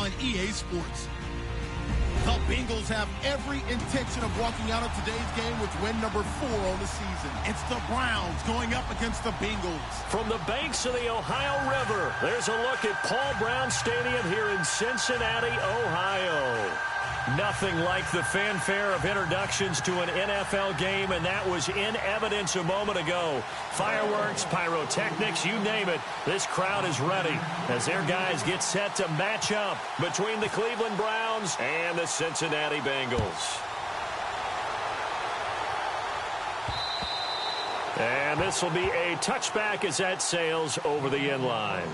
on EA Sports. The Bengals have every intention of walking out of today's game with win number 4 on the season. It's the Browns going up against the Bengals. From the banks of the Ohio River, there's a look at Paul Brown Stadium here in Cincinnati, Ohio. Nothing like the fanfare of introductions to an NFL game, and that was in evidence a moment ago. Fireworks, pyrotechnics, you name it. This crowd is ready as their guys get set to match up between the Cleveland Browns and the Cincinnati Bengals. And this will be a touchback as that sails over the end line.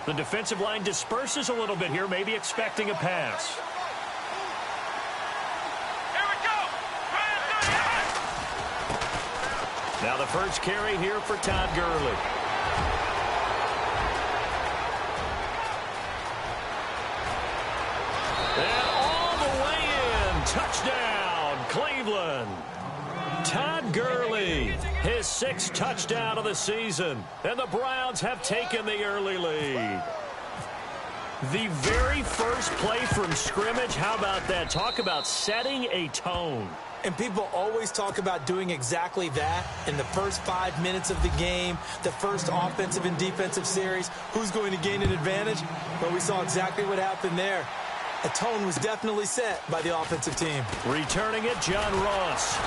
The defensive line disperses a little bit here, maybe expecting a pass. Here we go. Now the first carry here for Todd Gurley. And all the way in. Touchdown, Cleveland. Todd Gurley, his 6th touchdown of the season, and the Browns have taken the early lead. The very first play from scrimmage, how about that? Talk about setting a tone. And people always talk about doing exactly that in the first 5 minutes of the game, the first offensive and defensive series. Who's going to gain an advantage? Well, we saw exactly what happened there. A tone was definitely set by the offensive team. Returning it, John Ross.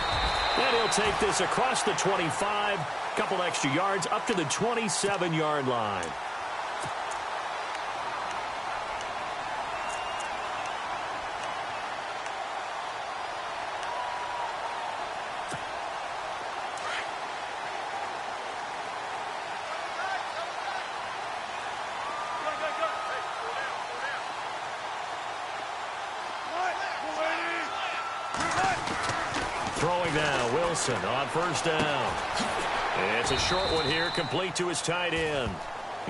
And he'll take this across the 25, couple extra yards up to the 27-yard line. Throwing now, Wilson on first down. It's a short one here, complete to his tight end.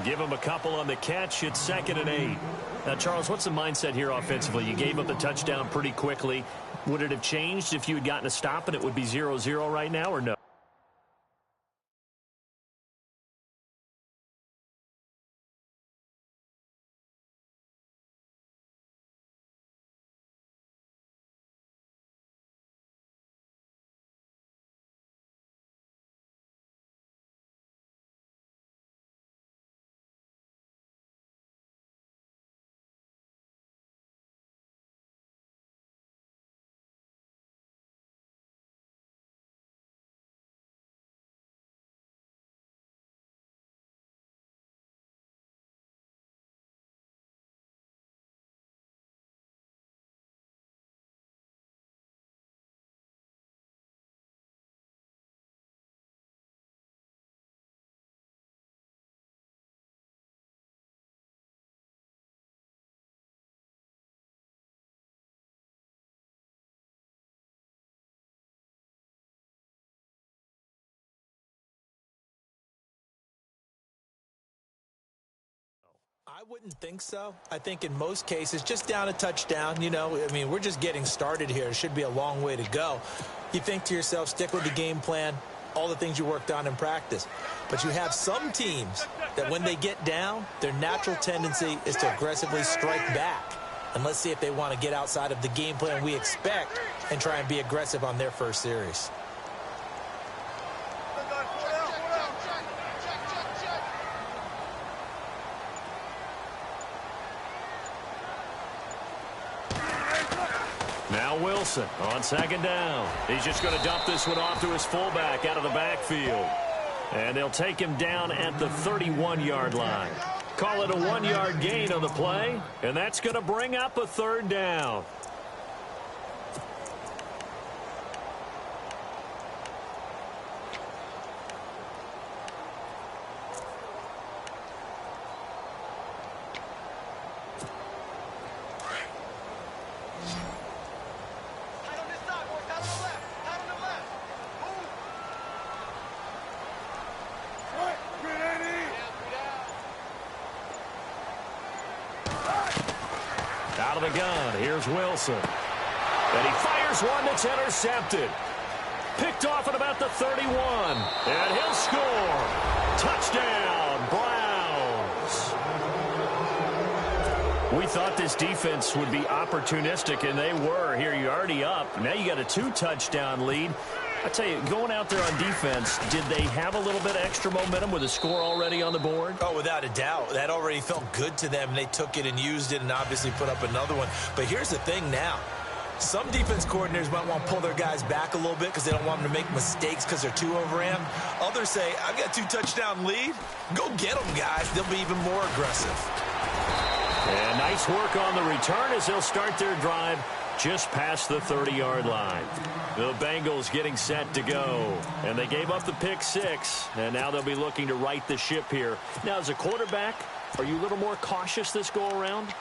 Give him a couple on the catch. It's 2nd and 8. Now, Charles, what's the mindset here offensively? You gave up the touchdown pretty quickly. Would it have changed if you had gotten a stop and it would be 0-0 right now, or no? I wouldn't think so. I think in most cases, just down a touchdown, we're just getting started here. It should be a long way to go. You think to yourself, stick with the game plan, all the things you worked on in practice. But you have some teams that when they get down, their natural tendency is to aggressively strike back. And let's see if they want to get outside of the game plan we expect and try and be aggressive on their first series. Now Wilson on 2nd down. He's just going to dump this one off to his fullback out of the backfield. And they'll take him down at the 31-yard line. Call it a 1-yard gain on the play, and that's going to bring up a 3rd down. Out of the gun, here's Wilson. And he fires one that's intercepted. Picked off at about the 31. And he'll score. Touchdown, Browns. We thought this defense would be opportunistic, and they were. Here, you're already up. Now you got a 2-touchdown lead. I tell you, going out there on defense, did they have a little bit of extra momentum with a score already on the board? Oh, without a doubt. That already felt good to them. They took it and used it and obviously put up another one. But here's the thing now. Some defense coordinators might want to pull their guys back a little bit because they don't want them to make mistakes because they're too overramped. Others say, I've got a 2-touchdown lead. Go get them, guys. They'll be even more aggressive. And nice work on the return as they'll start their drive just past the 30-yard line. The Bengals getting set to go. And they gave up the pick 6. And now they'll be looking to right the ship here. Now, as a quarterback, are you a little more cautious this go-around?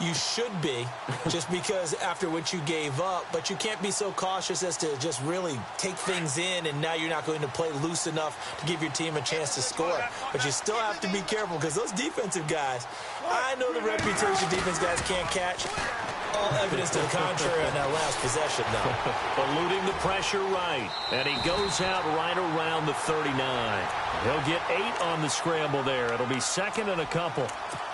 You should be, just because after what you gave up. But you can't be so cautious as to just really take things in, and now you're not going to play loose enough to give your team a chance to score. But you still have to be careful because those defensive guys, I know the reputation defense guys can't catch. All evidence to the contrary on that last possession, though. Eluding the pressure right, and he goes out right around the 39. He'll get 8 on the scramble there. It'll be second and a couple.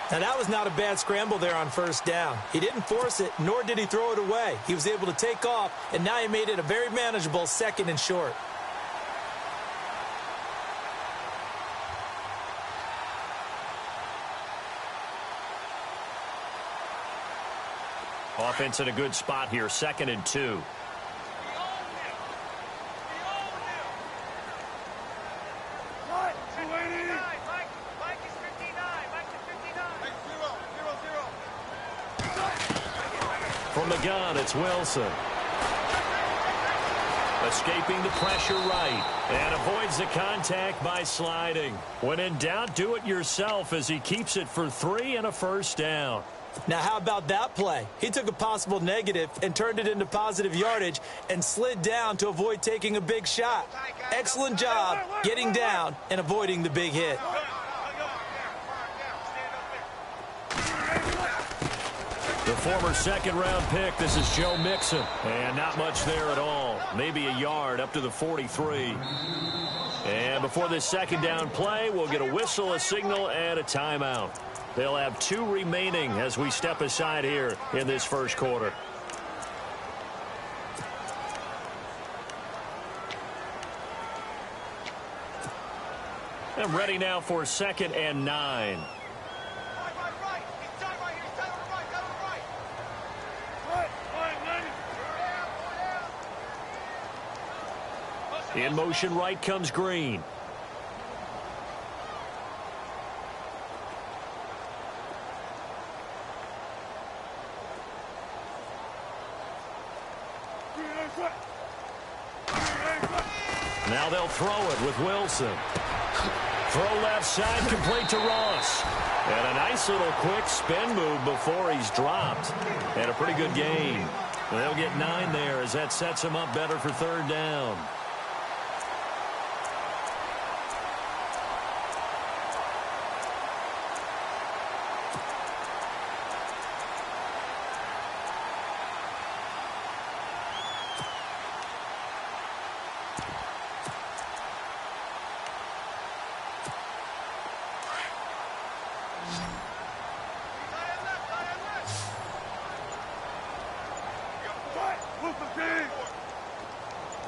Now, that was not a bad scramble there on first down. He didn't force it, nor did he throw it away. He was able to take off, and now he made it a very manageable second and short. Offense in a good spot here, second and 2. From the gun, it's Wilson. Escaping the pressure right. And avoids the contact by sliding. When in doubt, do it yourself as he keeps it for 3 and a first down. Now, how about that play? He took a possible negative and turned it into positive yardage and slid down to avoid taking a big shot. Excellent job getting down and avoiding the big hit. The former second-round pick, this is Joe Mixon. And not much there at all. Maybe a yard up to the 43. And before this second down play, we'll get a whistle, a signal, and a timeout. They'll have 2 remaining as we step aside here in this first quarter. And ready now for second and 9. In motion right comes Green. Now they'll throw it with Wilson. Throw left side, complete to Ross. And a nice little quick spin move before he's dropped. And a pretty good gain. They'll get 9 there as that sets him up better for third down.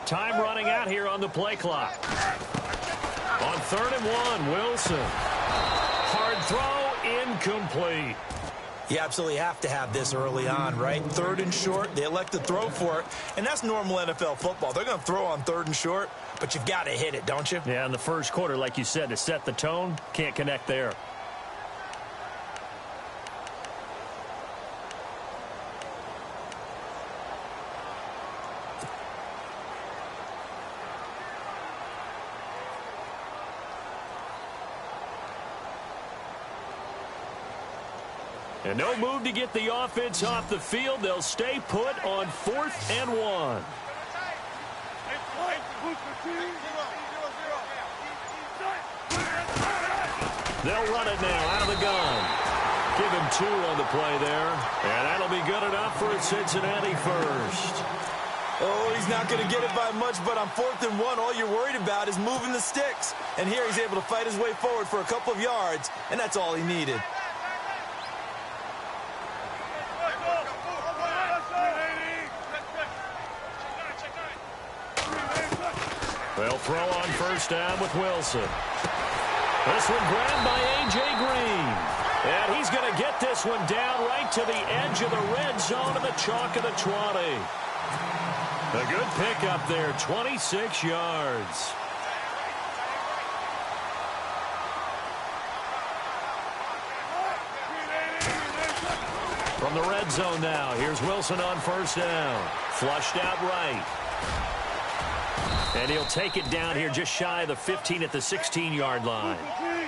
Time running out here on the play clock. On 3rd and 1, Wilson. Hard throw, incomplete. You absolutely have to have this early on, right? 3rd and short, they elect to throw for it, and that's normal NFL football. They're going to throw on 3rd and short, but you've got to hit it, don't you? Yeah, in the first quarter, like you said, to set the tone, can't connect there. And no move to get the offense off the field. They'll stay put on 4th and 1. They'll run it now out of the gun. Give him 2 on the play there. And that'll be good enough for a Cincinnati first. Oh, he's not going to get it by much, but on 4th and 1, all you're worried about is moving the sticks. And here he's able to fight his way forward for a couple of yards, and that's all he needed. They'll throw on first down with Wilson. This one grabbed by A.J. Green. And he's going to get this one down right to the edge of the red zone of the chalk of the 20. A good pickup there, 26 yards. From the red zone now, here's Wilson on first down. Flushed out right. And he'll take it down here just shy of the 15 at the 16-yard line.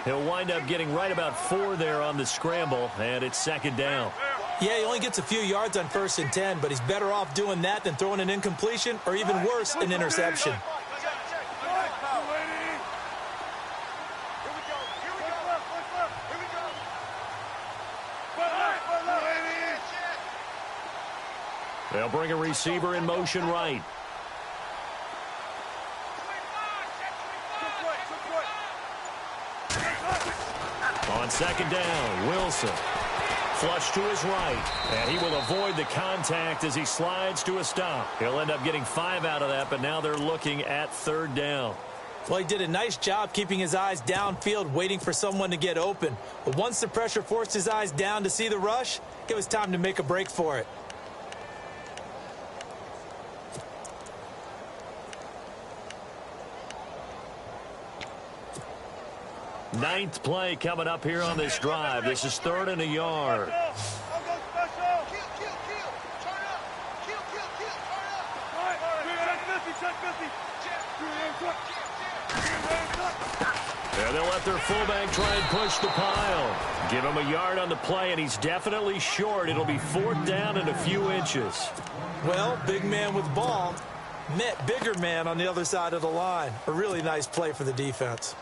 He'll wind up getting right about 4 there on the scramble, and it's 2nd down. Yeah, he only gets a few yards on 1st and 10, but he's better off doing that than throwing an incompletion or even worse, an interception. They'll bring a receiver in motion right. On 2nd down, Wilson. Flush to his right, and he will avoid the contact as he slides to a stop. He'll end up getting 5 out of that, but now they're looking at 3rd down. Well, he did a nice job keeping his eyes downfield, waiting for someone to get open. But once the pressure forced his eyes down to see the rush, it was time to make a break for it. Ninth play coming up here on this drive. This is 3rd and a yard. And they'll let their fullback try and push the pile. Give him a yard on the play, and he's definitely short. It'll be 4th down and a few inches. Well, big man with ball met bigger man on the other side of the line. A really nice play for the defense.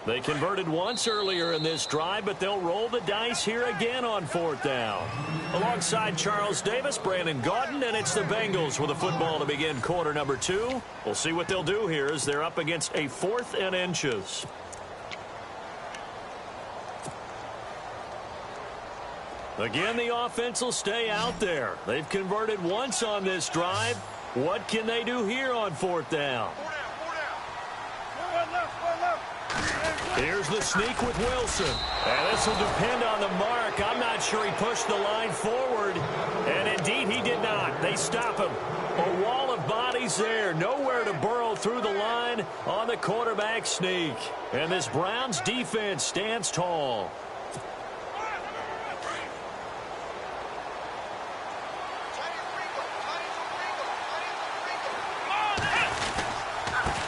They converted once earlier in this drive, but they'll roll the dice here again on 4th down. Alongside Charles Davis, Brandon Gaudin, and it's the Bengals with a football to begin quarter number 2. We'll see what they'll do here as they're up against a 4th and inches. Again, the offense will stay out there. They've converted once on this drive. What can they do here on 4th down? Here's the sneak with Wilson. And this will depend on the mark. I'm not sure he pushed the line forward. And indeed, he did not. They stop him. A wall of bodies there. Nowhere to burrow through the line on the quarterback sneak. And this Browns defense stands tall.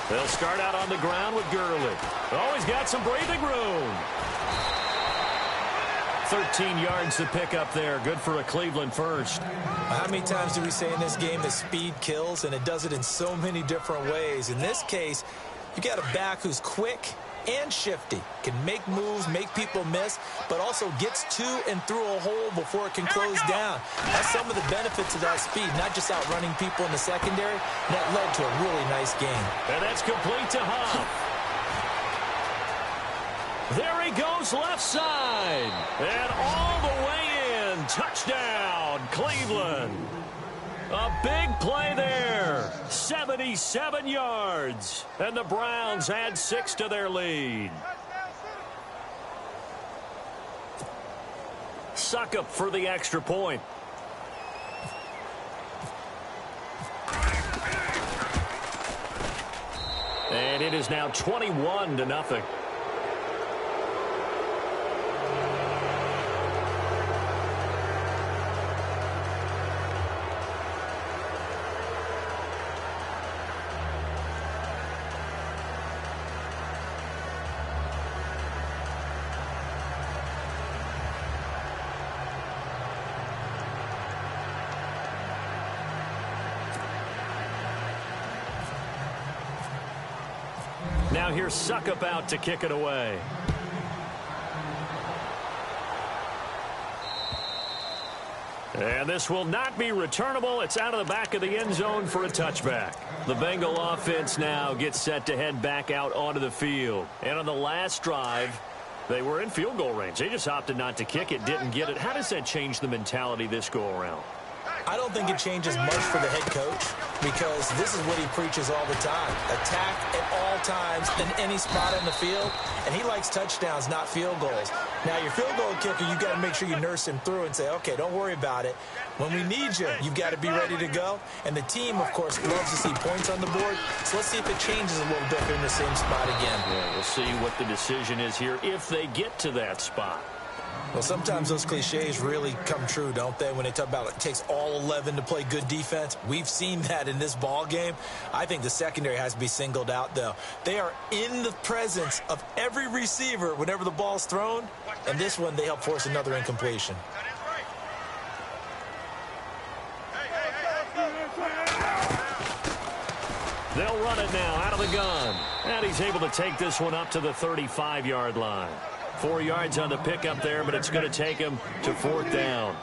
They'll start out on the ground with Gurley. Oh, he's got some breathing room. 13 yards to pick up there. Good for a Cleveland first. How many times do we say in this game that speed kills, and it does it in so many different ways? In this case, you got a back who's quick and shifty, can make moves, make people miss, but also gets to and through a hole before it can close down. That's some of the benefits of that speed, not just outrunning people in the secondary. That led to a really nice game. And that's complete to Huff. There he goes left side. And all the way in. Touchdown, Cleveland. A big play there. 77 yards. And the Browns add 6 to their lead. Suckup for the extra point. And it is now 21-0. Now here's Suckup out to kick it away. And this will not be returnable. It's out of the back of the end zone for a touchback. The Bengal offense now gets set to head back out onto the field. And on the last drive, they were in field goal range. They just opted not to kick it, didn't get it. How does that change the mentality this go-around? I don't think it changes much for the head coach because this is what he preaches all the time. Attack at all times in any spot on the field, and he likes touchdowns, not field goals. Now, your field goal kicker, you've got to make sure you nurse him through and say, okay, don't worry about it. When we need you, you've got to be ready to go. And the team, of course, loves to see points on the board. So let's see if it changes a little bit if they're in the same spot again. Yeah, we'll see what the decision is here if they get to that spot. Well, sometimes those cliches really come true, don't they, when they talk about it takes all 11 to play good defense. We've seen that in this ball game. I think the secondary has to be singled out, though. They are in the presence of every receiver whenever the ball's thrown, and this one they help force another incompletion. They'll run it now out of the gun, and he's able to take this one up to the 35-yard line. 4 yards on the pickup there, but it's going to take him to 4th down.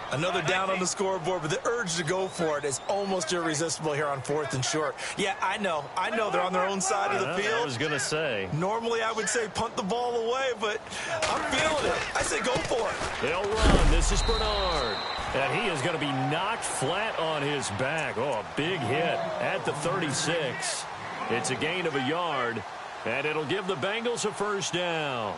Another down on the scoreboard, but the urge to go for it is almost irresistible here on 4th and short. Yeah, I know they're on their own side of the field. I was going to say. Normally I would say punt the ball away, but I'm feeling it. I say go for it. They'll run. This is Bernard. And he is going to be knocked flat on his back. Oh, a big hit at the 36. It's a gain of a yard, and it'll give the Bengals a 1st down.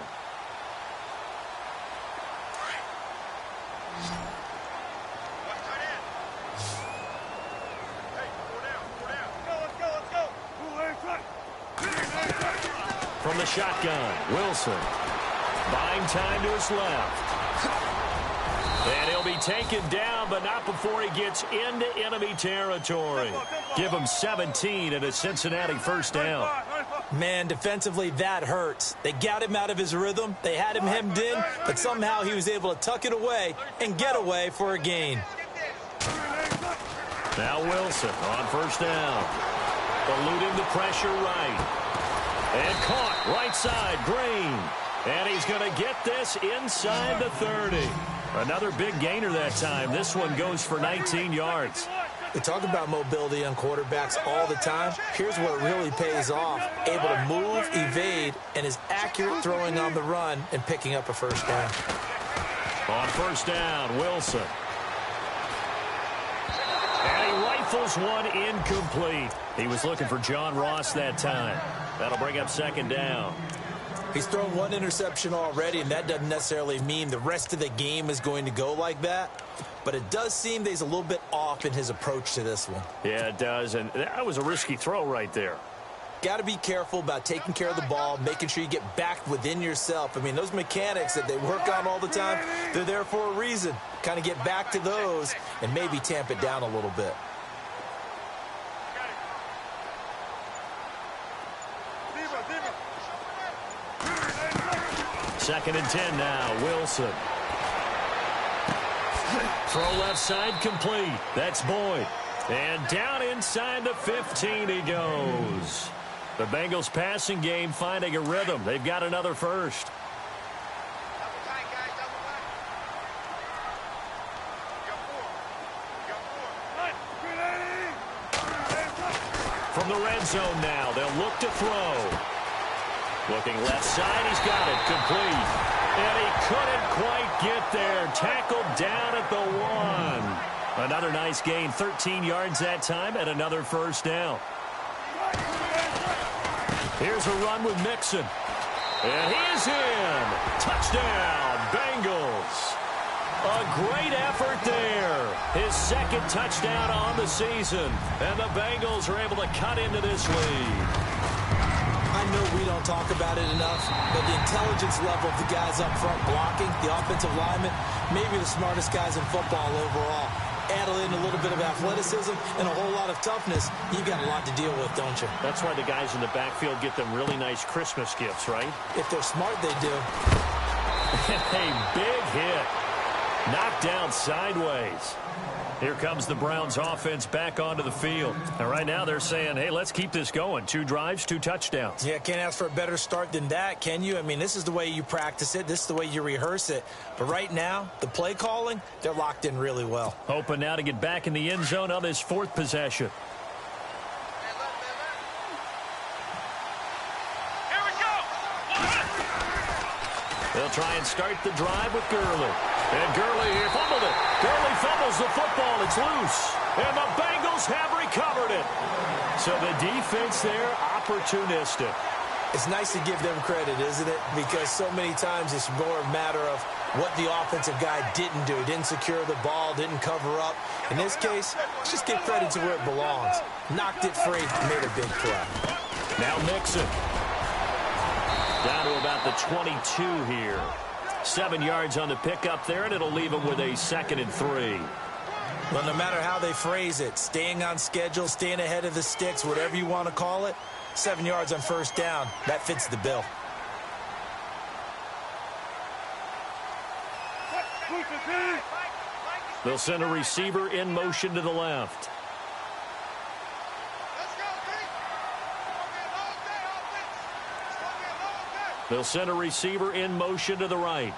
From the shotgun, Wilson. Buying time to his left. And he'll be taken down, but not before he gets into enemy territory. Give him 17 and a Cincinnati 1st down. Man, defensively, that hurts. They got him out of his rhythm. They had him hemmed in, but somehow he was able to tuck it away and get away for a gain. Now Wilson on 1st down. Eluding the pressure right. And caught right side, Green. And he's going to get this inside the 30. Another big gainer that time. This one goes for 19 yards. They talk about mobility on quarterbacks all the time. Here's where it really pays off. Able to move, evade, and is accurate throwing on the run and picking up a 1st down. On 1st down, Wilson. And he rifles one incomplete. He was looking for John Ross that time. That'll bring up 2nd down. He's thrown one interception already, and that doesn't necessarily mean the rest of the game is going to go like that. But it does seem that he's a little bit off in his approach to this one. Yeah, it does, and that was a risky throw right there. Got to be careful about taking care of the ball, making sure you get back within yourself. I mean, those mechanics that they work on all the time, they're there for a reason. Kind of get back to those and maybe tamp it down a little bit. Second and 10 now, Wilson. Throw left side complete. That's Boyd. And down inside the 15 he goes. The Bengals passing game finding a rhythm. They've got another 1st. From the red zone now, they'll look to throw. Looking left side, he's got it, complete. And he couldn't quite get there. Tackled down at the 1. Another nice gain, 13 yards that time, and another 1st down. Here's a run with Mixon. And he is in. Touchdown, Bengals. A great effort there. His 2nd touchdown on the season. And the Bengals are able to cut into this lead. I know we don't talk about it enough, but the intelligence level of the guys up front blocking, the offensive linemen, maybe the smartest guys in football overall. Add in a little bit of athleticism and a whole lot of toughness, you got a lot to deal with, don't you? That's why the guys in the backfield get them really nice Christmas gifts, right? If they're smart, they do. A big hit. Knocked down sideways. Here comes the Browns offense back onto the field. And right now they're saying, hey, let's keep this going. 2 drives, 2 touchdowns. Yeah, can't ask for a better start than that, can you? I mean, this is the way you practice it. This is the way you rehearse it. But right now, the play calling, they're locked in really well. Hoping now to get back in the end zone on this 4th possession. They'll try and start the drive with Gurley. And Gurley here fumbled it. Gurley fumbles the football. It's loose. And the Bengals have recovered it. So the defense there, opportunistic. It's nice to give them credit, isn't it? Because so many times it's more a matter of what the offensive guy didn't do. He didn't secure the ball, didn't cover up. In this case, let's just give credit to where it belongs. Knocked it free, made a big play. Now Mixon. Down to about the 22 here. 7 yards on the pickup there, and it'll leave them with a 2nd and 3. Well, no matter how they phrase it, staying on schedule, staying ahead of the sticks, whatever you want to call it, 7 yards on first down, that fits the bill. They'll send a receiver in motion to the left. They'll send a receiver in motion to the right.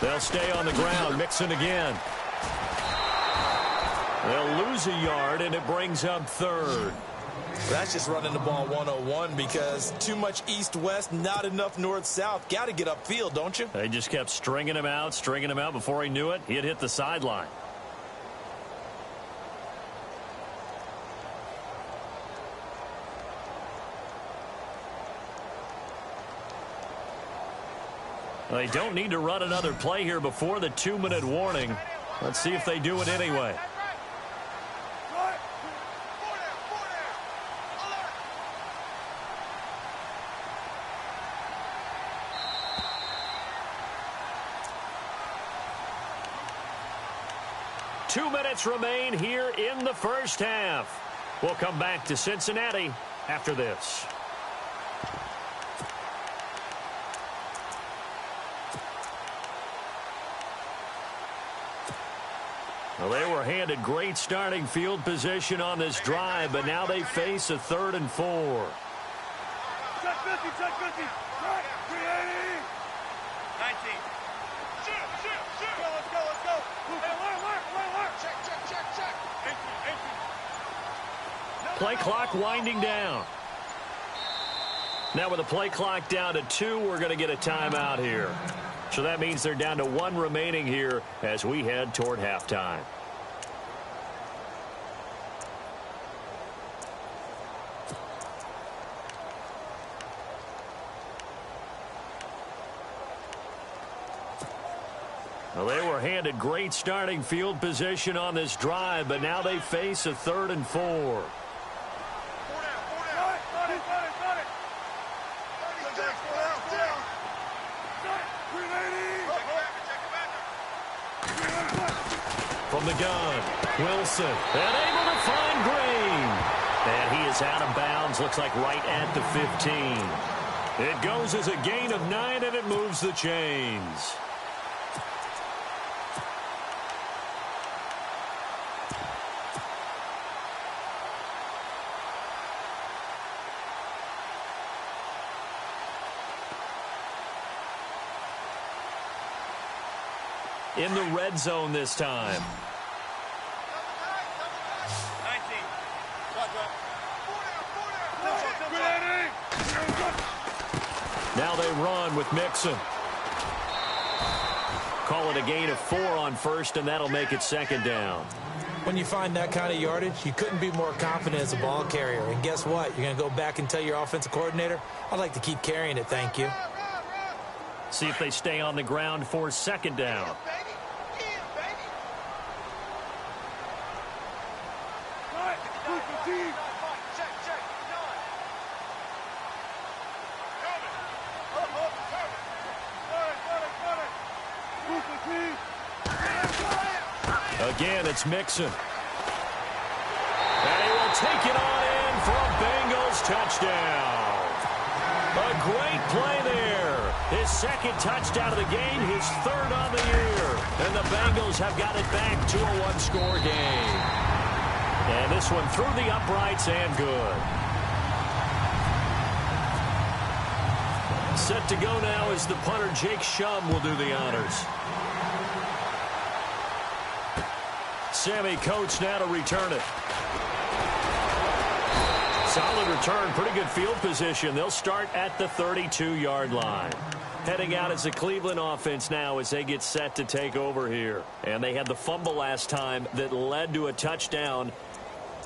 They'll stay on the ground. Mixon again. They'll lose a yard, and it brings up 3rd. That's just running the ball 101 because too much east-west, not enough north-south. Got to get upfield, don't you? They just kept stringing him out. Before he knew it, he had hit the sideline. They don't need to run another play here before the 2-minute warning. Let's see if they do it anyway. Two minutes remain here in the first half. We'll come back to Cincinnati after this. Well, they were handed great starting field position on this drive, but now they face a 3rd and 4. Check 50, check 50. Check 380. 19. Shoot. Let's go. Hey, alert. Check. Entry. Play clock winding down. Now with the play clock down to 2, we're going to get a timeout here. So that means they're down to 1 remaining here as we head toward halftime. Well, they were handed great starting field position on this drive, but now they face a 3rd and 4. From the gun, Wilson, and able to find Green. And he is out of bounds, looks like right at the 15. It goes as a gain of 9, and it moves the chains. In the red zone this time. 19. Now they run with Mixon. Call it a gain of 4 on first, and that'll make it 2nd down. When you find that kind of yardage, you couldn't be more confident as a ball carrier. And guess what? You're going to go back and tell your offensive coordinator, I'd like to keep carrying it, thank you. See if they stay on the ground for 2nd down. Again, it's Mixon. And he will take it on in for a Bengals touchdown. A great play there. His second touchdown of the game, his third on the year. And the Bengals have got it back to a one-score game. And this one through the uprights and good. Set to go now as the punter, Jake Shum, will do the honors. Sammy Coates now to return it. Solid return, pretty good field position. They'll start at the 32-yard line. Heading out as the Cleveland offense now as they get set to take over here. And they had the fumble last time that led to a touchdown.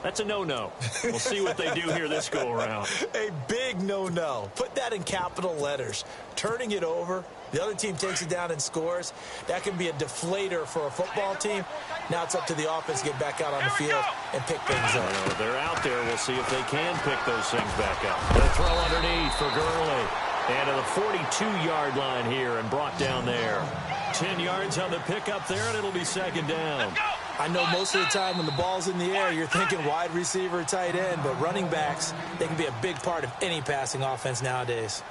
That's a no-no. We'll see what they do here this go-around. A big no-no. Put that in capital letters. Turning it over, the other team takes it down and scores. That can be a deflator for a football team. Now it's up to the offense to get back out on the field and pick things up. They're out there. We'll see if they can pick those things back up. The throw underneath for Gurley. And to the 42-yard line here and brought down there. 10 yards on the pickup there, and it'll be second down. I know most of the time when the ball's in the air, you're thinking wide receiver, tight end, but running backs, they can be a big part of any passing offense nowadays.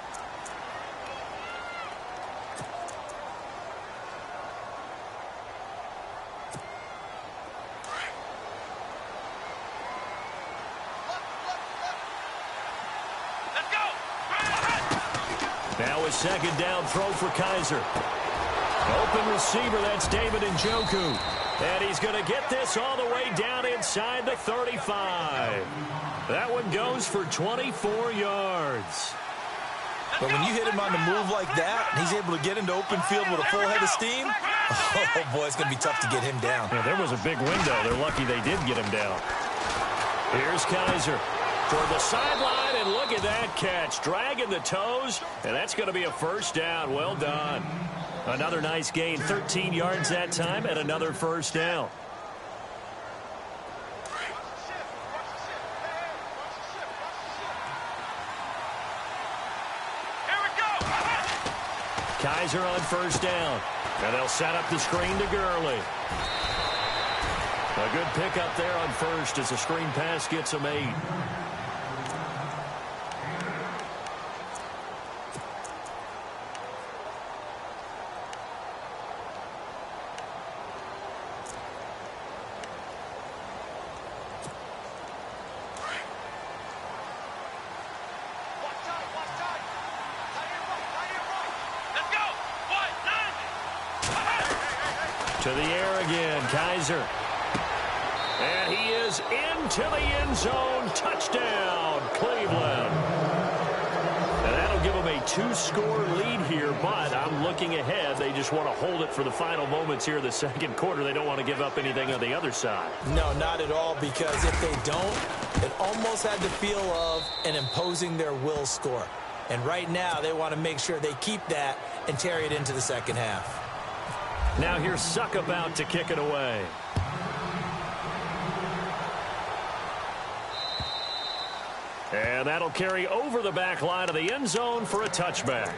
Now a second down throw for Kaiser. Open receiver, that's David Njoku. And he's going to get this all the way down inside the 35. That one goes for 24 yards. But when you hit him on the move like that, and he's able to get into open field with a full head of steam, oh, boy, it's going to be tough to get him down. Yeah, there was a big window. They're lucky they did get him down. Here's Kaiser toward the sideline, and look at that catch. Dragging the toes, and that's going to be a first down. Well done. Another nice gain, 13 yards that time, and another first down. Kaiser on first down. And they'll set up the screen to Gurley. A good pickup there on first as the screen pass gets him 8. To the air again, Kaiser. And he is into the end zone. Touchdown, Cleveland. And that'll give them a 2-score lead here, but I'm looking ahead. They just want to hold it for the final moments here in the second quarter. They don't want to give up anything on the other side. No, not at all, because if they don't, it almost had the feel of an imposing their will score. And right now, they want to make sure they keep that and carry it into the second half. Now here's Suck about to kick it away. And that'll carry over the back line of the end zone for a touchback.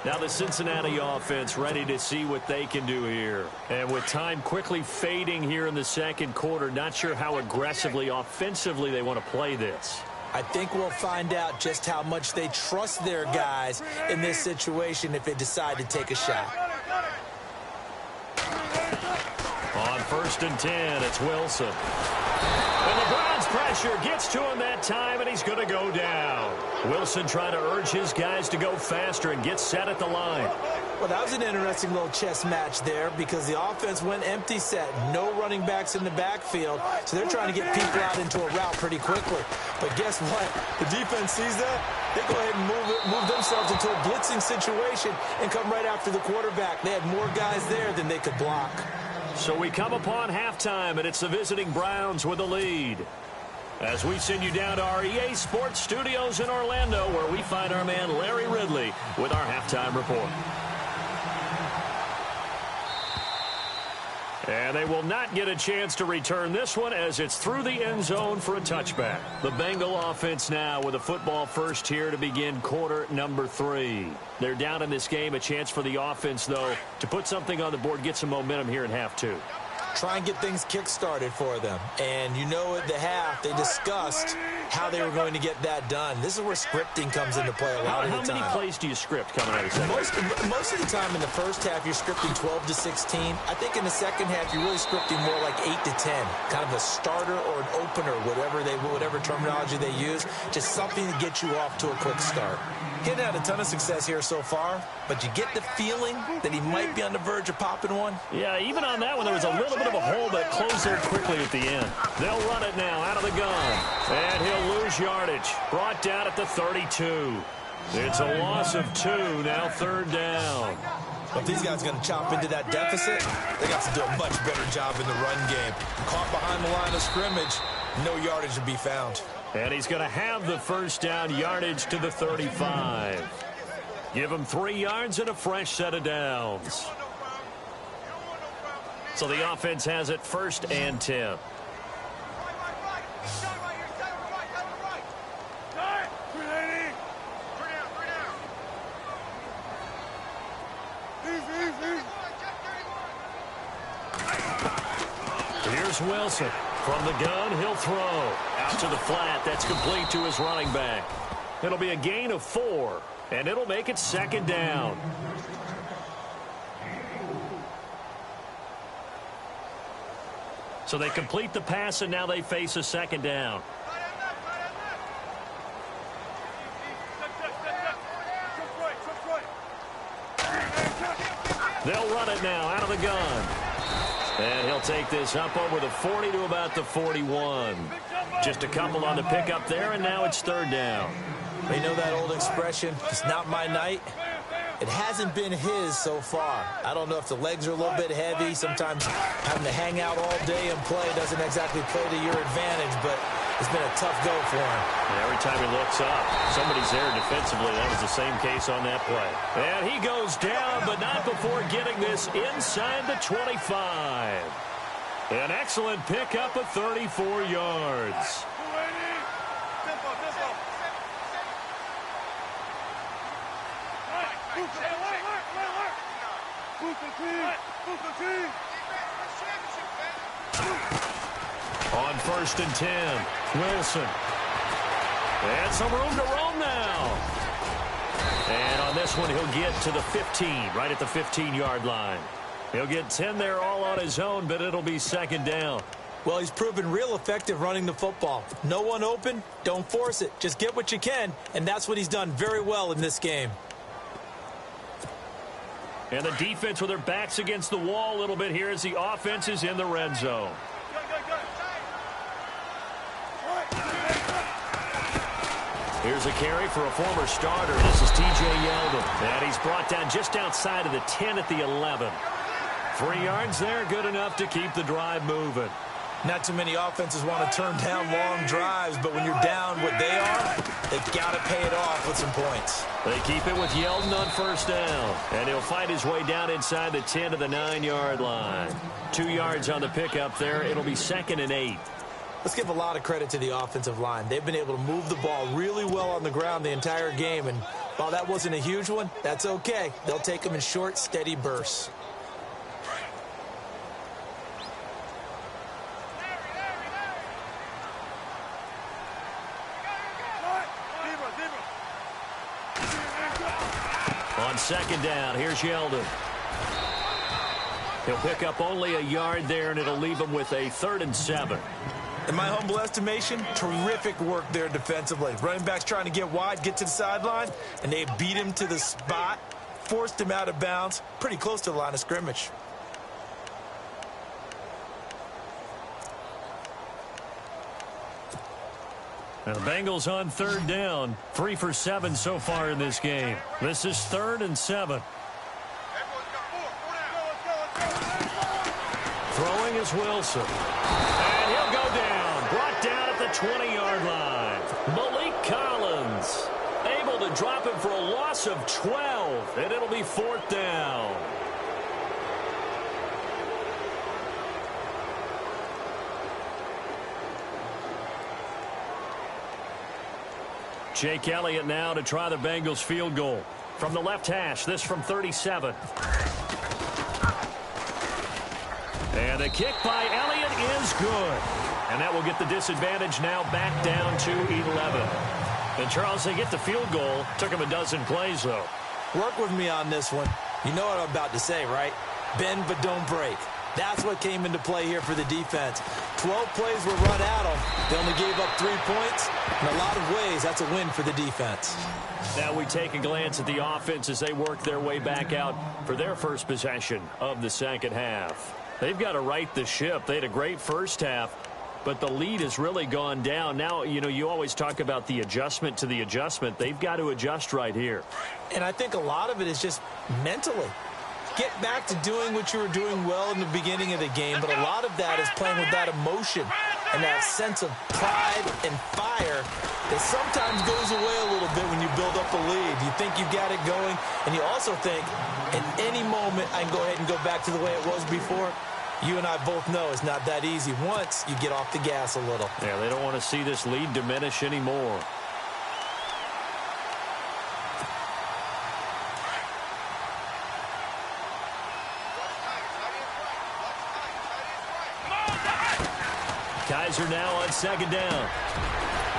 Now the Cincinnati offense ready to see what they can do here. And with time quickly fading here in the second quarter, not sure how aggressively, offensively they want to play this. I think we'll find out just how much they trust their guys in this situation if they decide to take a shot. On 1st and 10, it's Wilson. And the Browns pressure gets to him that time, and he's going to go down. Wilson trying to urge his guys to go faster and get set at the line. Well, that was an interesting little chess match there because the offense went empty set. No running backs in the backfield, so they're trying to get people out into a route pretty quickly. But guess what? The defense sees that. They go ahead and move themselves into a blitzing situation and come right after the quarterback. They had more guys there than they could block. So we come upon halftime, and it's the visiting Browns with a lead. As we send you down to our EA Sports Studios in Orlando, where we find our man Larry Ridley with our halftime report. And they will not get a chance to return this one as it's through the end zone for a touchback. The Bengal offense now with a football first here to begin quarter number 3. They're down in this game. A chance for the offense, though, to put something on the board, get some momentum here in half 2. try and get things kick-started for them. And you know at the half, they discussed how they were going to get that done. This is where scripting comes into play a lot of the time. How many plays do you script coming out of the second? Most of the time in the first half, you're scripting 12 to 16. I think in the second half, you're really scripting more like 8 to 10. Kind of a starter or an opener, whatever terminology they use. Just something to get you off to a quick start. He's had a ton of success here so far, but you get the feeling that he might be on the verge of popping one. Yeah, even on that one, there was a little bit of a hole, but it closed there quickly at the end. They'll run it now out of the gun, and he'll lose yardage. Brought down at the 32. It's a loss of 2, now third down. If these guys are going to chop into that deficit, they got to do a much better job in the run game. Caught behind the line of scrimmage, no yardage to be found. And he's going to have the first down, yardage to the 35. Give him 3 yards and a fresh set of downs. So the offense has it first and 10. Here's Wilson. From the gun, he'll throw. Out to the flat. That's complete to his running back. It'll be a gain of 4, and it'll make it second down. So they complete the pass, and now they face a second down. They'll run it now out of the gun. And he'll take this up over the 40 to about the 41. Just a couple on the pickup there, and now it's third down. You know that old expression, it's not my night? It hasn't been his so far. I don't know if the legs are a little bit heavy. Sometimes having to hang out all day and play doesn't exactly play to your advantage, but it's been a tough go for him. And every time he looks up, somebody's there defensively. That was the same case on that play. And he goes down, but not before getting this inside the 25. An excellent pickup of 34 yards. On first and 10, Wilson. And some room to roam now. And on this one, he'll get to the 15, right at the 15-yard line. He'll get 10 there all on his own, but it'll be second down. Well, he's proven real effective running the football. No one open, don't force it. Just get what you can, and that's what he's done very well in this game. And the defense with their backs against the wall a little bit here as the offense is in the red zone. Here's a carry for a former starter. This is T.J. Yeldon. And he's brought down just outside of the 10 at the 11. 3 yards there, good enough to keep the drive moving. Not too many offenses want to turn down long drives, but when you're down what they are, they've got to pay it off with some points. They keep it with Yeldon on first down, and he'll fight his way down inside the 10 to the 9-yard line. 2 yards on the pickup there. It'll be second and 8. Let's give a lot of credit to the offensive line. They've been able to move the ball really well on the ground the entire game, and while that wasn't a huge one, that's okay. They'll take them in short, steady bursts. On second down, here's Yeldon. He'll pick up only a yard there, and it'll leave him with a 3rd and 7. In my humble estimation, terrific work there defensively. Running backs trying to get wide, get to the sideline, and they beat him to the spot, forced him out of bounds, pretty close to the line of scrimmage. Now the Bengals on third down, 3 for 7 so far in this game. This is 3rd and 7. Throwing is Wilson. And he'll go down. Brought down at the 20-yard line. Malik Collins able to drop him for a loss of 12. And it'll be 4th down. Jake Elliott now to try the Bengals field goal. From the left hash, this from 37. And the kick by Elliott is good. And that will get the disadvantage now back down to 11. And, Charles, they get the field goal. Took them a dozen plays, though. Work with me on this one. You know what I'm about to say, right? Bend but don't break. That's what came into play here for the defense. 12 plays were run at them. They only gave up 3 points. In a lot of ways, that's a win for the defense. Now we take a glance at the offense as they work their way back out for their first possession of the second half. They've got to right the ship. They had a great first half, but the lead has really gone down. Now, you know, you always talk about the adjustment to the adjustment. They've got to adjust right here. And I think a lot of it is just mentally. Get back to doing what you were doing well in the beginning of the game, but a lot of that is playing with that emotion and that sense of pride and fire that sometimes goes away a little bit when you build up a lead. You think you've got it going, and you also think, at any moment, I can go ahead and go back to the way it was before. You and I both know it's not that easy once you get off the gas a little. Yeah, they don't want to see this lead diminish anymore. Kaiser now on second down.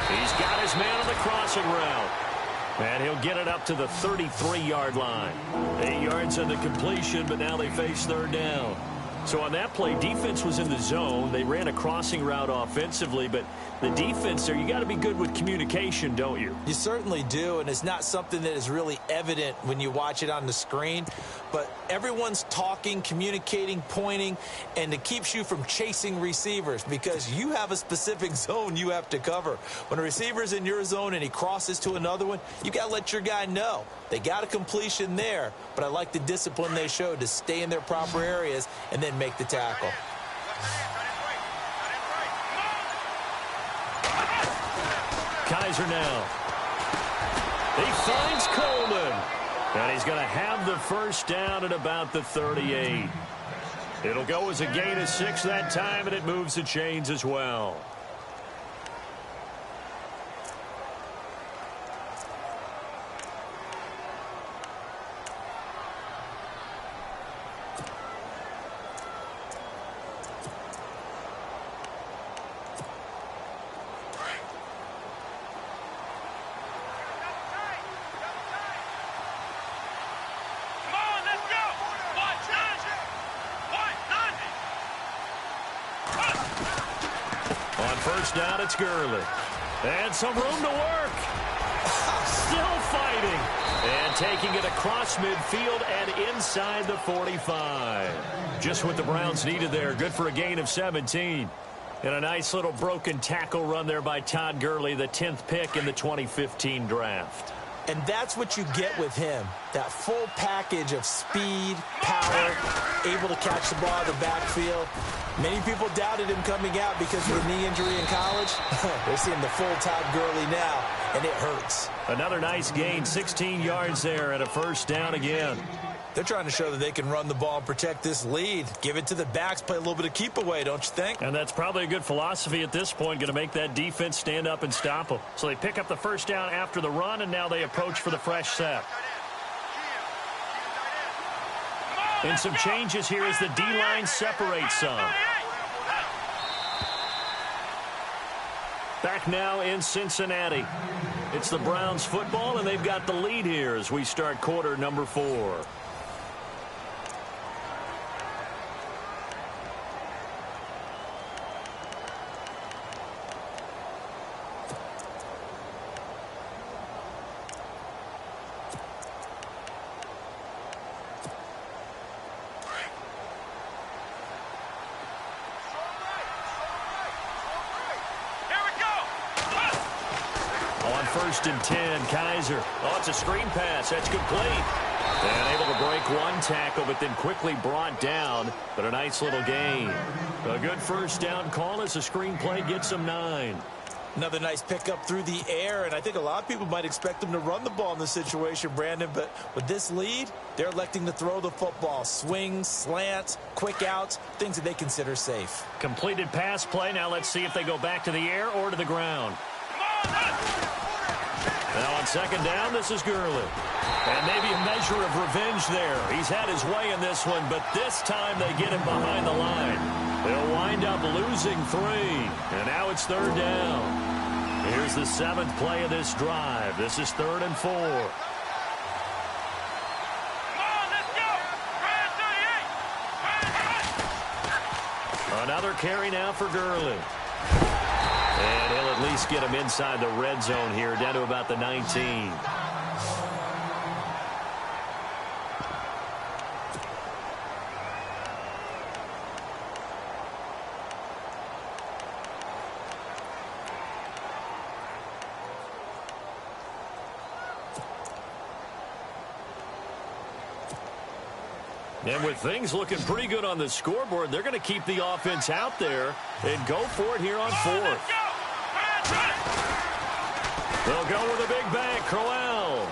He's got his man on the crossing route. And he'll get it up to the 33-yard line. 8 yards on the completion, but now they face third down. So on that play, defense was in the zone. They ran a crossing route offensively, but the defense there, you got to be good with communication, don't you? You certainly do, and it's not something that is really evident when you watch it on the screen. But everyone's talking, communicating, pointing, and it keeps you from chasing receivers because you have a specific zone you have to cover. When a receiver's in your zone and he crosses to another one, you got to let your guy know. They got a completion there, but I like the discipline they showed to stay in their proper areas and then make the tackle. Kaiser now. He finds Coleman. And he's going to have the first down at about the 38. It'll go as a gain of 6 that time, and it moves the chains as well. First down, it's Gurley. And some room to work. Still fighting. And taking it across midfield and inside the 45. Just what the Browns needed there. Good for a gain of 17. And a nice little broken tackle run there by Todd Gurley, the 10th pick in the 2015 draft. And that's what you get with him. That full package of speed, power, able to catch the ball in the backfield. Many people doubted him coming out because of the knee injury in college. They're seeing the full Todd Gurley now, and it hurts. Another nice gain, 16 yards there and a first down again. They're trying to show that they can run the ball and protect this lead. Give it to the backs, play a little bit of keep away, don't you think? And that's probably a good philosophy at this point, going to make that defense stand up and stop them. So they pick up the first down after the run, and now they approach for the fresh set. And some changes here as the D-line separates some. Back now in Cincinnati. It's the Browns football, and they've got the lead here as we start quarter number 4. First and 10, Kaiser. Oh, it's a screen pass. That's complete. And able to break one tackle, but then quickly brought down. But a nice little gain. A good first down call as the screen play gets them 9. Another nice pickup through the air, and I think a lot of people might expect them to run the ball in this situation, Brandon, but with this lead, they're electing to throw the football. Swings, slants, quick outs, things that they consider safe. Completed pass play. Now let's see if they go back to the air or to the ground. Now on second down, this is Gurley. And maybe a measure of revenge there. He's had his way in this one, but this time they get him behind the line. They'll wind up losing 3. And now it's third down. Here's the 7th play of this drive. This is 3rd and 4. Another carry now for Gurley. And he'll at least get him inside the red zone here, down to about the 19. And with things looking pretty good on the scoreboard, they're going to keep the offense out there and go for it here on 4th. They'll go with a big bang, Crowell.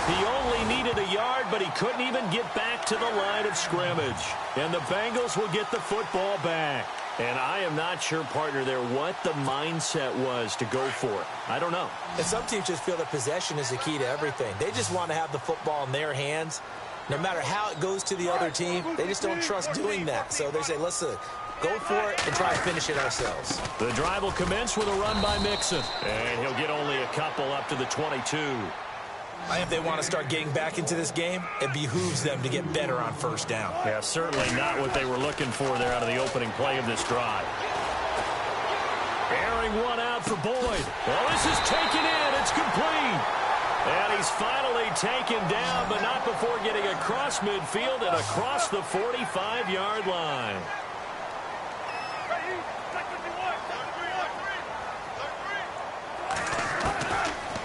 He only needed a yard, but he couldn't even get back to the line of scrimmage. And the Bengals will get the football back. And I am not sure, partner, there what the mindset was to go for it. I don't know. And some teams just feel that possession is the key to everything. They just want to have the football in their hands. No matter how it goes to the other team, they just don't trust doing that. So they say, let's go for it and try to finish it ourselves. The drive will commence with a run by Mixon. And he'll get only a couple up to the 22. If they want to start getting back into this game, it behooves them to get better on first down. Yeah, certainly not what they were looking for there out of the opening play of this drive. Airing one out for Boyd. Well, this is taken in. It's complete. And he's finally taken down, but not before getting across midfield and across the 45-yard line.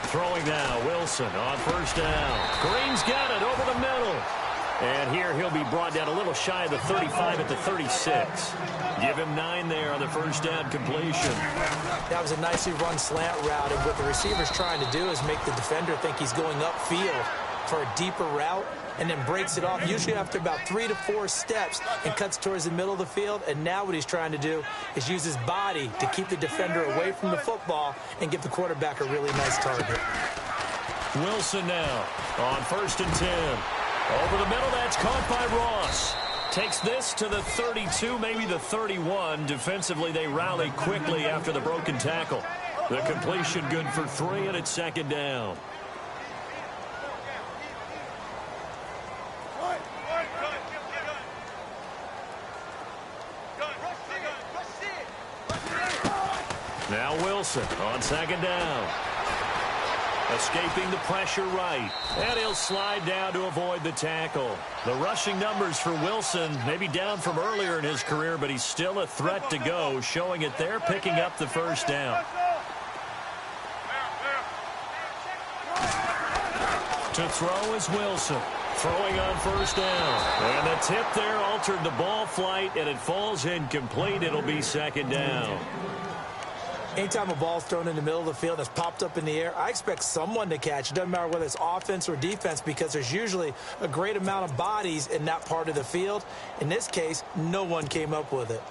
Throwing now, Wilson on first down. Green's got it over the middle. And here he'll be brought down a little shy of the 35 at the 36. Give him 9 there on the first down completion. That was a nicely run slant route, and what the receiver's trying to do is make the defender think he's going upfield for a deeper route, and then breaks it off, usually after about 3 to 4 steps, and cuts towards the middle of the field. And now what he's trying to do is use his body to keep the defender away from the football and give the quarterback a really nice target. Wilson now on first and 10. Over the middle, that's caught by Ross. Takes this to the 32, maybe the 31. Defensively, they rally quickly after the broken tackle. The completion good for 3, and it's second down. Now Wilson on second down. Escaping the pressure right. And he'll slide down to avoid the tackle. The rushing numbers for Wilson maybe down from earlier in his career, but he's still a threat to go, showing it there, picking up the first down. To throw is Wilson. Throwing on first down. And the tip there altered the ball flight, and it falls incomplete. It'll be second down. Anytime a ball's thrown in the middle of the field that's popped up in the air, I expect someone to catch. It doesn't matter whether it's offense or defense, because there's usually a great amount of bodies in that part of the field. In this case, no one came up with it.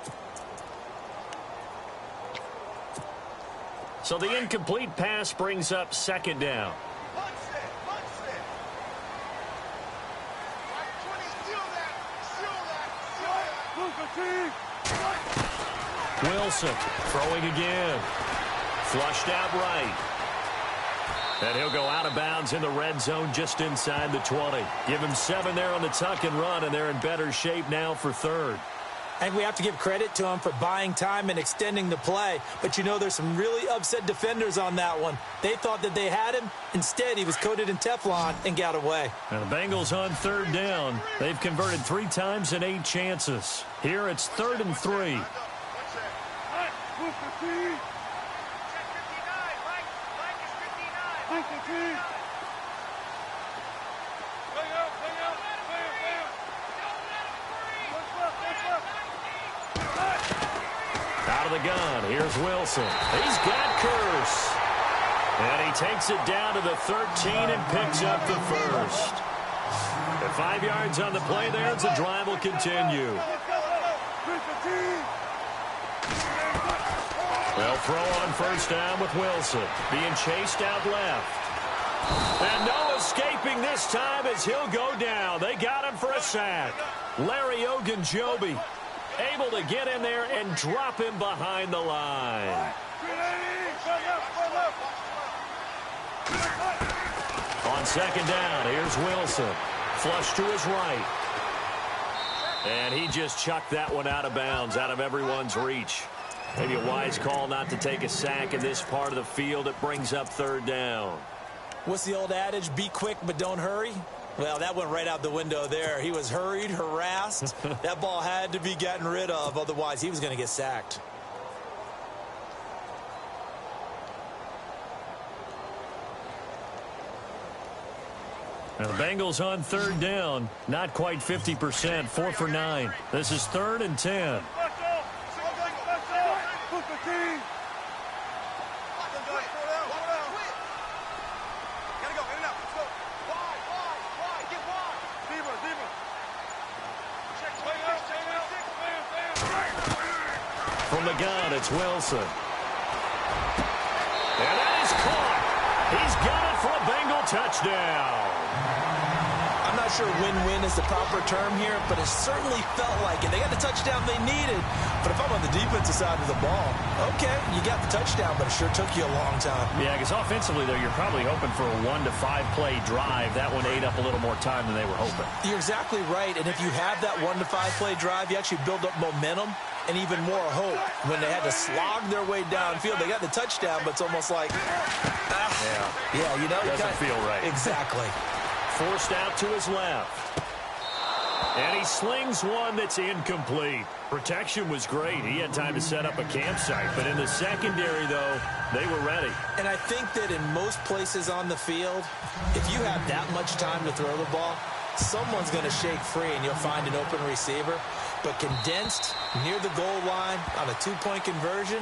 So the incomplete pass brings up second down. Wilson throwing again. Flushed out right. And he'll go out of bounds in the red zone just inside the 20. Give him 7 there on the tuck and run, and they're in better shape now for third. I think we have to give credit to him for buying time and extending the play. But, you know, there's some really upset defenders on that one. They thought that they had him. Instead, he was coated in Teflon and got away. And the Bengals on third down. They've converted 3 times in 8 chances. Here it's 3rd and 3. Out of the gun, here's Wilson. He's got Curse. And he takes it down to the 13 and picks up the first. At 5 yards on the play there, the drive will continue. They'll throw on first down with Wilson. Being chased out left. And no escaping this time as he'll go down. They got him for a sack. Larry Ogunjobi able to get in there and drop him behind the line. On second down, here's Wilson. Flush to his right. And he just chucked that one out of bounds, out of everyone's reach. Maybe a wise call not to take a sack in this part of the field. It brings up third down. What's the old adage? Be quick, but don't hurry. Well, that went right out the window there. He was hurried, harassed. That ball had to be gotten rid of. Otherwise, he was going to get sacked. Now the Bengals on third down. Not quite 50%. 4 for 9. This is 3rd and 10. From the gun, it's Wilson. And that is caught. He's got it for a Bengal touchdown. I'm not sure win-win is the proper term here, but it certainly felt like it. They got the touchdown they needed. But if I'm on the defensive side of the ball, okay, you got the touchdown, but it sure took you a long time. Yeah, because offensively, though, you're probably hoping for a 1 to 5 play drive. That one ate up a little more time than they were hoping. You're exactly right. And if you have that 1 to 5 play drive, you actually build up momentum and even more hope. When they had to slog their way downfield, they got the touchdown, but it's almost like, yeah, you know, doesn't feel right. Exactly. Forced out to his left. And he slings one that's incomplete. Protection was great. He had time to set up a campsite. But in the secondary, though, they were ready. And I think that in most places on the field, if you have that much time to throw the ball, someone's going to shake free and you'll find an open receiver. But condensed near the goal line on a 2-point conversion,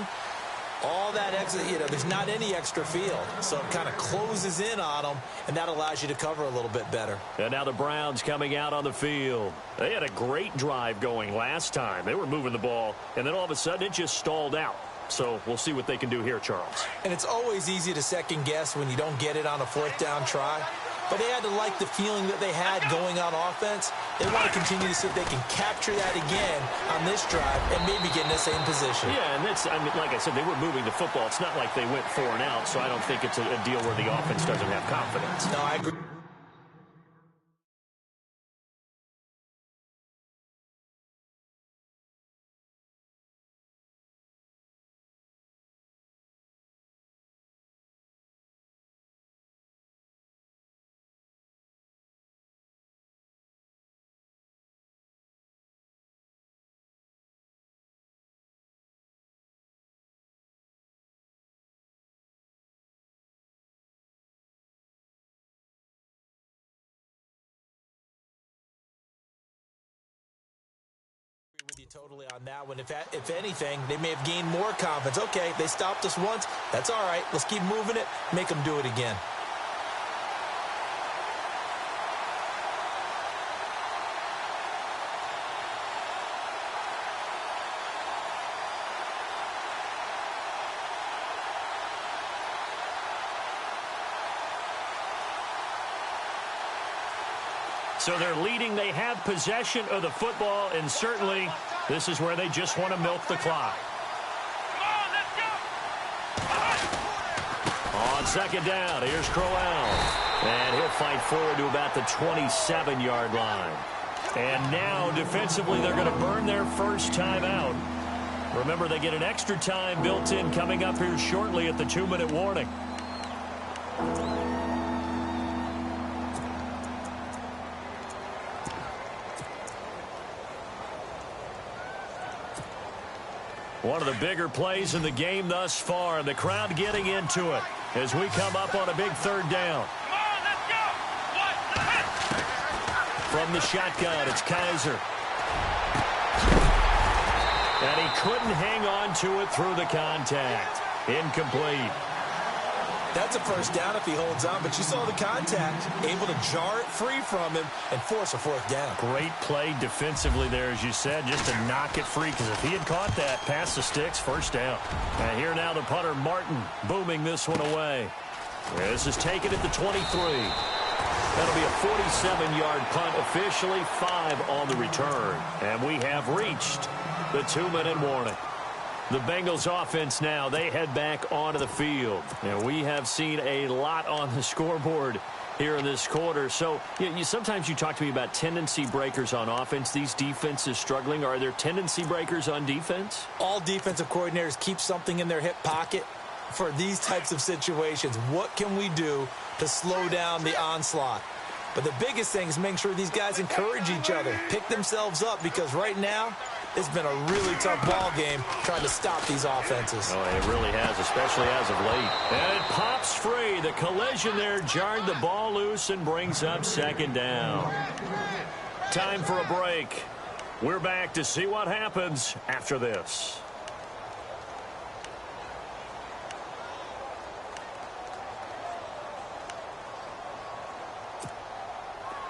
all that extra, you know, there's not any extra field. So it kind of closes in on them, and that allows you to cover a little bit better. And now the Browns coming out on the field. They had a great drive going last time. They were moving the ball, and then all of a sudden it just stalled out. So we'll see what they can do here, Charles. And it's always easy to second guess when you don't get it on a 4th down try. But they had to like the feeling that they had going on offense. They want to continue to see if they can capture that again on this drive and maybe get in the same position. Yeah, and that's, I mean, like I said, they were moving the football. It's not like they went 4 and out, so I don't think it's a deal where the offense doesn't have confidence. No, I agree. With you totally on that one. If anything, they may have gained more confidence. Okay, they stopped us once. That's all right. Let's keep moving it. Make them do it again. So they're leading. They have possession of the football, and certainly this is where they just want to milk the clock. On second down, here's Crowell. And he'll fight forward to about the 27-yard line. And now, defensively, they're going to burn their first time out. Remember, they get an extra time built in coming up here shortly at the 2-minute warning. One of the bigger plays in the game thus far. The crowd getting into it as we come up on a big 3rd down. Come on, let's go! From the shotgun, it's Kaiser. And he couldn't hang on to it through the contact. Incomplete. That's a first down if he holds on, but you saw the contact, able to jar it free from him and force a fourth down. Great play defensively there, as you said, just to knock it free, because if he had caught that, pass the sticks, first down. And here now the punter, Martin, booming this one away. This is taken at the 23. That'll be a 47-yard punt, officially 5 on the return. And we have reached the 2-minute warning. The Bengals offense now, they head back onto the field. And we have seen a lot on the scoreboard here in this quarter. So sometimes you talk to me about tendency breakers on offense. These defenses struggling. Are there tendency breakers on defense? All defensive coordinators keep something in their hip pocket for these types of situations. What can we do to slow down the onslaught? But the biggest thing is making sure these guys encourage each other, pick themselves up, because right now it's been a really tough ball game trying to stop these offenses. Oh, it really has, especially as of late. And it pops free. The collision there jarred the ball loose and brings up second down. Time for a break. We're back to see what happens after this.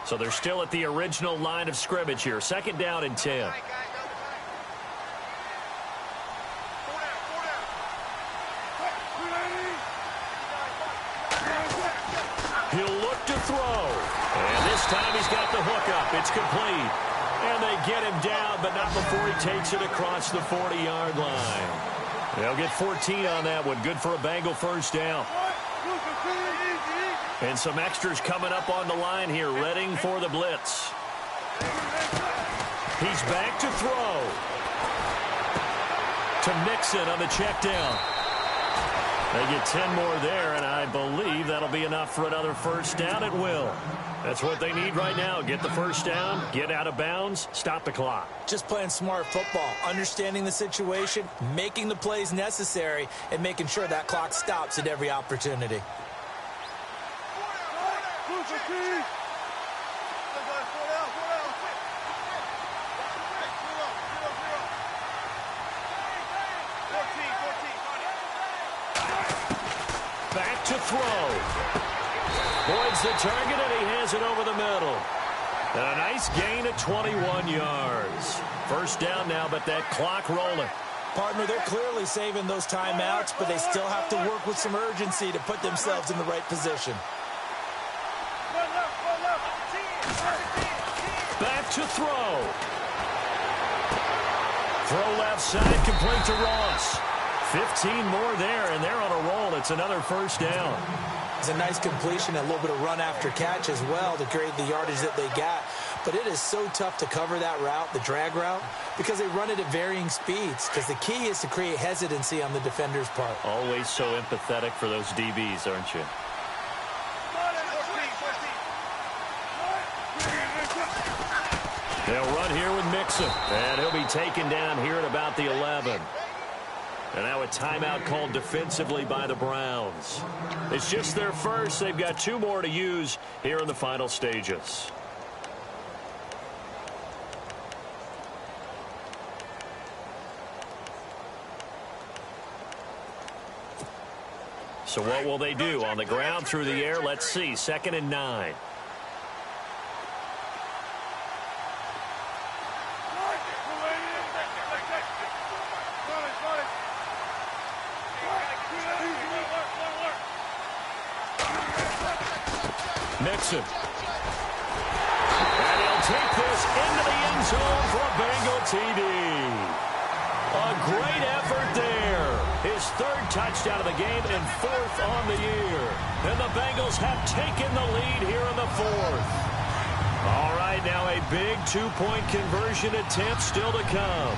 So they're still at the original line of scrimmage here. Second down and 10. He'll look to throw. And this time he's got the hook up. It's complete. And they get him down, but not before he takes it across the 40-yard line. They'll get 14 on that one. Good for a Bengal first down. And some extras coming up on the line here, readying for the blitz. He's back to throw. To Mixon on the check down. They get 10 more there, and I believe that'll be enough for another first down. It will. That's what they need right now. Get the first down, get out of bounds, stop the clock. Just playing smart football, understanding the situation, making the plays necessary, and making sure that clock stops at every opportunity. Back to throw. Boyd's the target, and he has it over the middle. And a nice gain of 21 yards. First down now, but that clock rolling. Partner, they're clearly saving those timeouts, but they still have to work with some urgency to put themselves in the right position. Back to throw. Throw left side, complete to Ross. 15 more there, and they're on a roll. It's another first down. It's a nice completion, a little bit of run after catch as well to create the yardage that they got. But it is so tough to cover that route, the drag route, because they run it at varying speeds. Because the key is to create hesitancy on the defender's part. Always so empathetic for those DBs, aren't you? They'll run here with Mixon. And he'll be taken down here at about the 11. And now a timeout called defensively by the Browns. It's just their first. They've got 2 more to use here in the final stages. So what will they do? On the ground, through the air, let's see. 2nd and 9. Mixon. And he'll take this into the end zone for a Bengal TD. A great effort there. His 3rd touchdown of the game and 4th on the year. And the Bengals have taken the lead here in the 4th. All right, now a big 2-point conversion attempt still to come.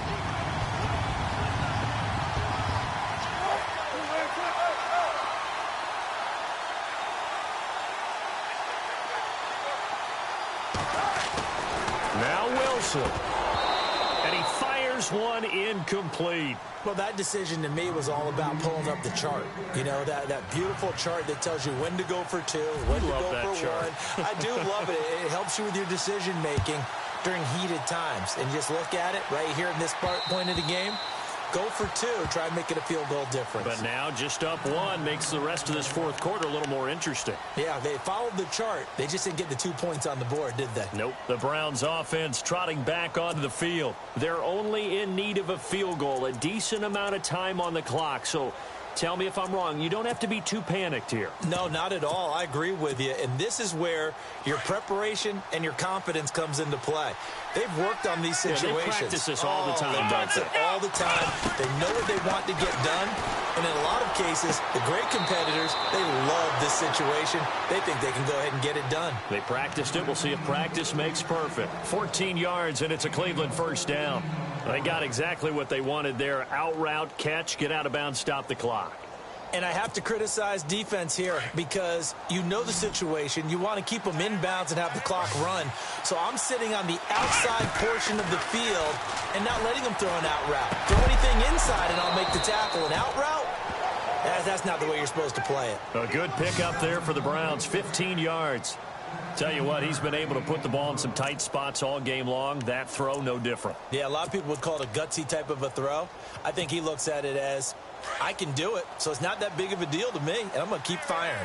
And he fires one incomplete. Well, that decision to me was all about pulling up the chart. You know, that beautiful chart that tells you when to go for 2, when to go for 1. I do love it. It helps you with your decision-making during heated times. And just look at it right here in this point of the game. Go for 2. Try and make it a field goal difference. But now just up 1 makes the rest of this fourth quarter a little more interesting. Yeah, they followed the chart. They just didn't get the 2 points on the board, did they? Nope. The Browns offense trotting back onto the field. They're only in need of a field goal, a decent amount of time on the clock. So tell me if I'm wrong. You don't have to be too panicked here. No, not at all. I agree with you. And this is where your preparation and your confidence comes into play. They've worked on these situations. Yeah, they practice this all the time. They practice it all the time. They know what they want to get done. And in a lot of cases, the great competitors, they love this situation. They think they can go ahead and get it done. They practiced it. We'll see if practice makes perfect. 14 yards, and it's a Cleveland first down. They got exactly what they wanted there. Out route, catch, get out of bounds, stop the clock. And I have to criticize defense here because you know the situation. You want to keep them in bounds and have the clock run. So I'm sitting on the outside portion of the field and not letting them throw an out route. Throw anything inside and I'll make the tackle. An out route? That's not the way you're supposed to play it. A good pickup there for the Browns, 15 yards. Tell you what, he's been able to put the ball in some tight spots all game long. That throw, no different. Yeah, a lot of people would call it a gutsy type of a throw. I think he looks at it as, I can do it, so it's not that big of a deal to me, and I'm going to keep firing.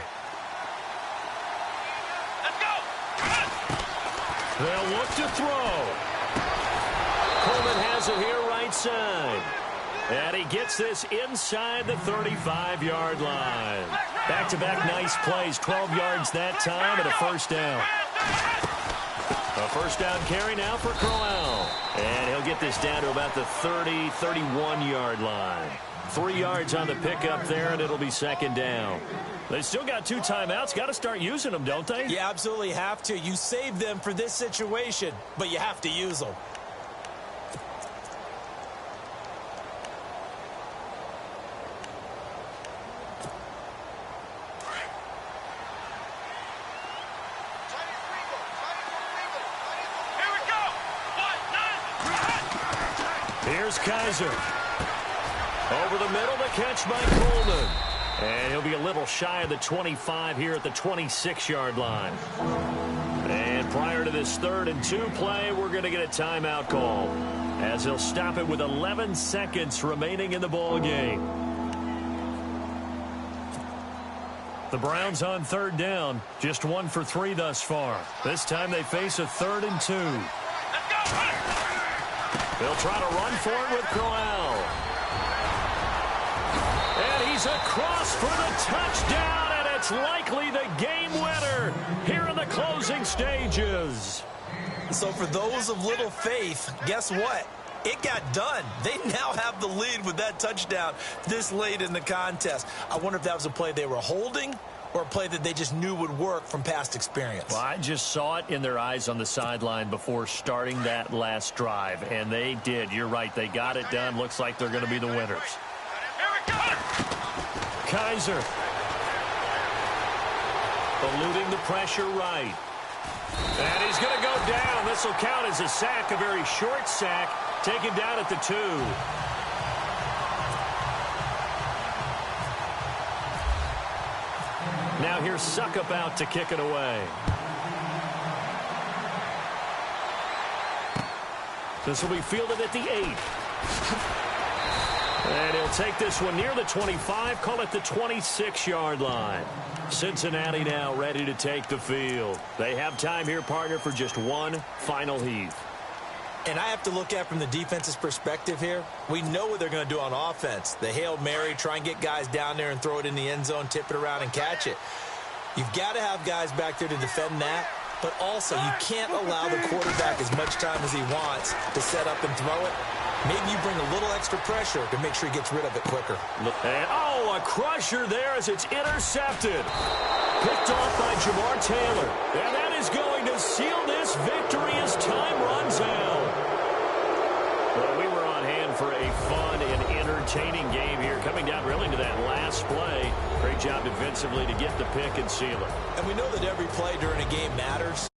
Let's go! They'll look to throw. Coleman has it here right side. And he gets this inside the 35-yard line. Back-to-back nice plays, 12 yards that time and a first down. A first down carry now for Crowell. And he'll get this down to about the 30, 31-yard line. 3 yards on the pickup there, and it'll be second down. They still got 2 timeouts. Got to start using them, don't they? You absolutely have to. You save them for this situation, but you have to use them. Here's Kaiser. Over the middle, the catch by Coleman. And he'll be a little shy of the 25 here at the 26-yard line. And prior to this 3rd and 2 play, we're going to get a timeout call, as he'll stop it with 11 seconds remaining in the ball game. The Browns on 3rd down, just 1 for 3 thus far. This time they face a 3rd and 2. They'll try to run for it with Crowell. And he's across for the touchdown, and it's likely the game winner here in the closing stages. So for those of little faith, guess what? It got done. They now have the lead with that touchdown this late in the contest. I wonder if that was a play they were holding or a play that they just knew would work from past experience. Well, I just saw it in their eyes on the sideline before starting that last drive, and they did. You're right. They got it done. Looks like they're going to be the winners. Here we go! Kaiser. Eluding the pressure right. And he's going to go down. This will count as a sack, a very short sack, taken down at the 2. Now here's Suckup out to kick it away. This will be fielded at the 8. And he'll take this one near the 25, call it the 26-yard line. Cincinnati now ready to take the field. They have time here, partner, for just one final heave. And I have to look at from the defense's perspective here. We know what they're going to do on offense. The Hail Mary, try and get guys down there and throw it in the end zone, tip it around and catch it. You've got to have guys back there to defend that. But also, you can't allow the quarterback as much time as he wants to set up and throw it. Maybe you bring a little extra pressure to make sure he gets rid of it quicker. And, oh, a crusher there as it's intercepted. Picked off by Jamar Taylor. And that is going to seal this victory as time runs out. Well, we were on hand for a fun and entertaining game here, coming down really to that last play. Great job defensively to get the pick and seal it. And we know that every play during a game matters.